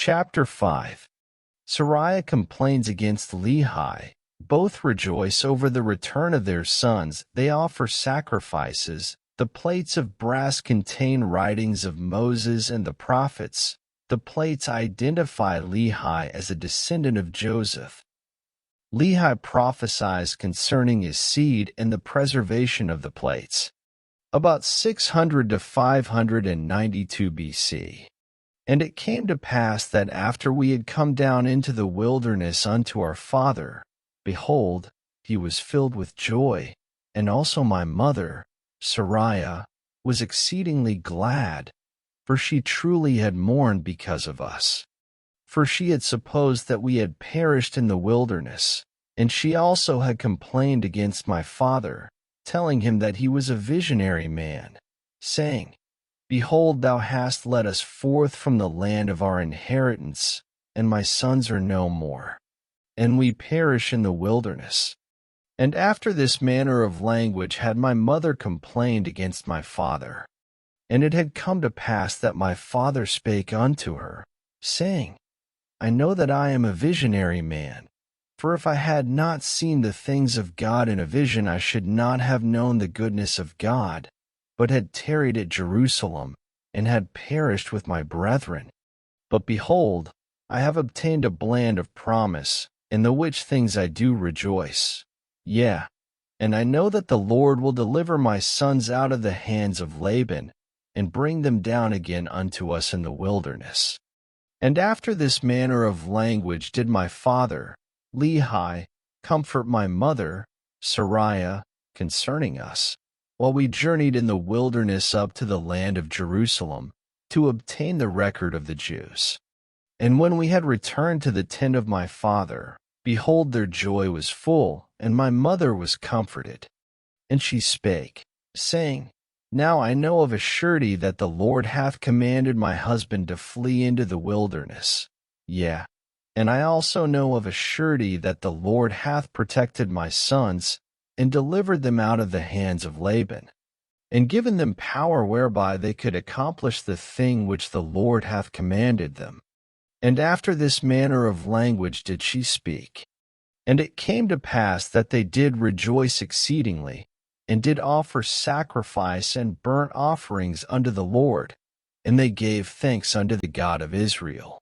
Chapter 5. Sariah complains against Lehi. Both rejoice over the return of their sons. They offer sacrifices. The plates of brass contain writings of Moses and the prophets. The plates identify Lehi as a descendant of Joseph. Lehi prophesies concerning his seed and the preservation of the plates. About 600 to 592 BC. And it came to pass that after we had come down into the wilderness unto our father, behold, he was filled with joy, and also my mother, Sariah, was exceedingly glad, for she truly had mourned because of us. For she had supposed that we had perished in the wilderness, and she also had complained against my father, telling him that he was a visionary man, saying, Behold, thou hast led us forth from the land of our inheritance, and my sons are no more, and we perish in the wilderness. And after this manner of language had my mother complained against my father. And it had come to pass that my father spake unto her, saying, I know that I am a visionary man, for if I had not seen the things of God in a vision, I should not have known the goodness of God, but had tarried at Jerusalem, and had perished with my brethren. But behold, I have obtained a bland of promise, in the which things I do rejoice. Yea, and I know that the Lord will deliver my sons out of the hands of Laban, and bring them down again unto us in the wilderness. And after this manner of language did my father, Lehi, comfort my mother, Sariah, concerning us, while we journeyed in the wilderness up to the land of Jerusalem, to obtain the record of the Jews. And when we had returned to the tent of my father, behold, their joy was full, and my mother was comforted. And she spake, saying, Now I know of a surety that the Lord hath commanded my husband to flee into the wilderness. Yea, and I also know of a surety that the Lord hath protected my sons, and delivered them out of the hands of Laban, and given them power whereby they could accomplish the thing which the Lord hath commanded them. And after this manner of language did she speak. And it came to pass that they did rejoice exceedingly, and did offer sacrifice and burnt offerings unto the Lord, and they gave thanks unto the God of Israel.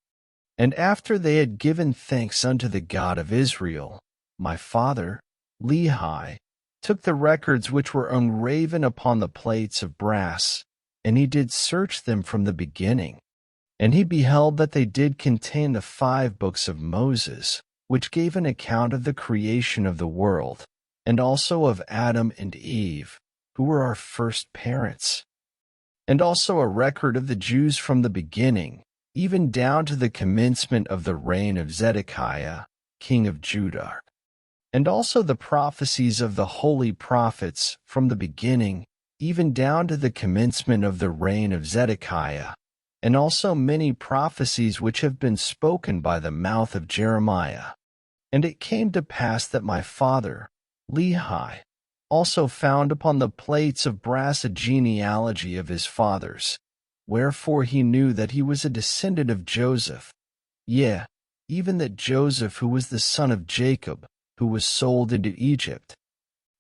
And after they had given thanks unto the God of Israel, my father, Lehi, took the records which were engraven upon the plates of brass, and he did search them from the beginning. And he beheld that they did contain the 5 books of Moses, which gave an account of the creation of the world, and also of Adam and Eve, who were our first parents, and also a record of the Jews from the beginning, even down to the commencement of the reign of Zedekiah, king of Judah, and also the prophecies of the holy prophets from the beginning, even down to the commencement of the reign of Zedekiah, and also many prophecies which have been spoken by the mouth of Jeremiah. And it came to pass that my father, Lehi, also found upon the plates of brass a genealogy of his fathers, wherefore he knew that he was a descendant of Joseph, yea, even that Joseph, who was the son of Jacob, who was sold into Egypt,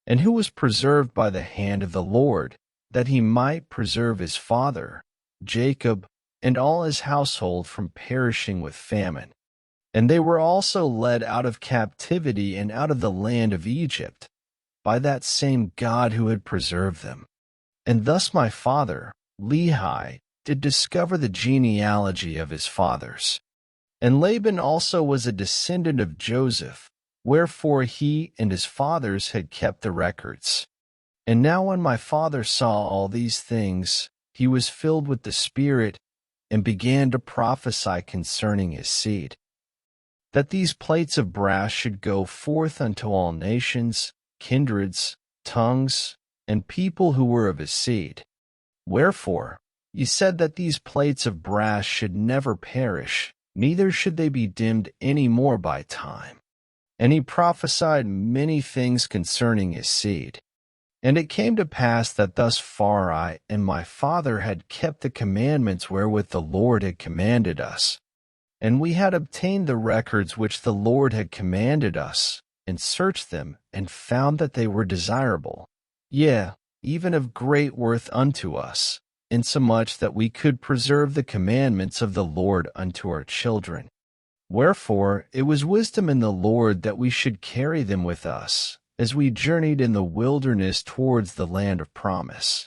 and who was preserved by the hand of the Lord, that he might preserve his father, Jacob, and all his household from perishing with famine. And they were also led out of captivity and out of the land of Egypt, by that same God who had preserved them. And thus my father, Lehi, did discover the genealogy of his fathers. And Laban also was a descendant of Joseph, wherefore he and his fathers had kept the records. And now when my father saw all these things, he was filled with the Spirit, and began to prophesy concerning his seed, that these plates of brass should go forth unto all nations, kindreds, tongues, and people who were of his seed. Wherefore, he said that these plates of brass should never perish, neither should they be dimmed any more by time. And he prophesied many things concerning his seed. And it came to pass that thus far I and my father had kept the commandments wherewith the Lord had commanded us. And we had obtained the records which the Lord had commanded us, and searched them, and found that they were desirable, yea, even of great worth unto us, insomuch that we could preserve the commandments of the Lord unto our children. Wherefore it was wisdom in the Lord that we should carry them with us, as we journeyed in the wilderness towards the land of promise.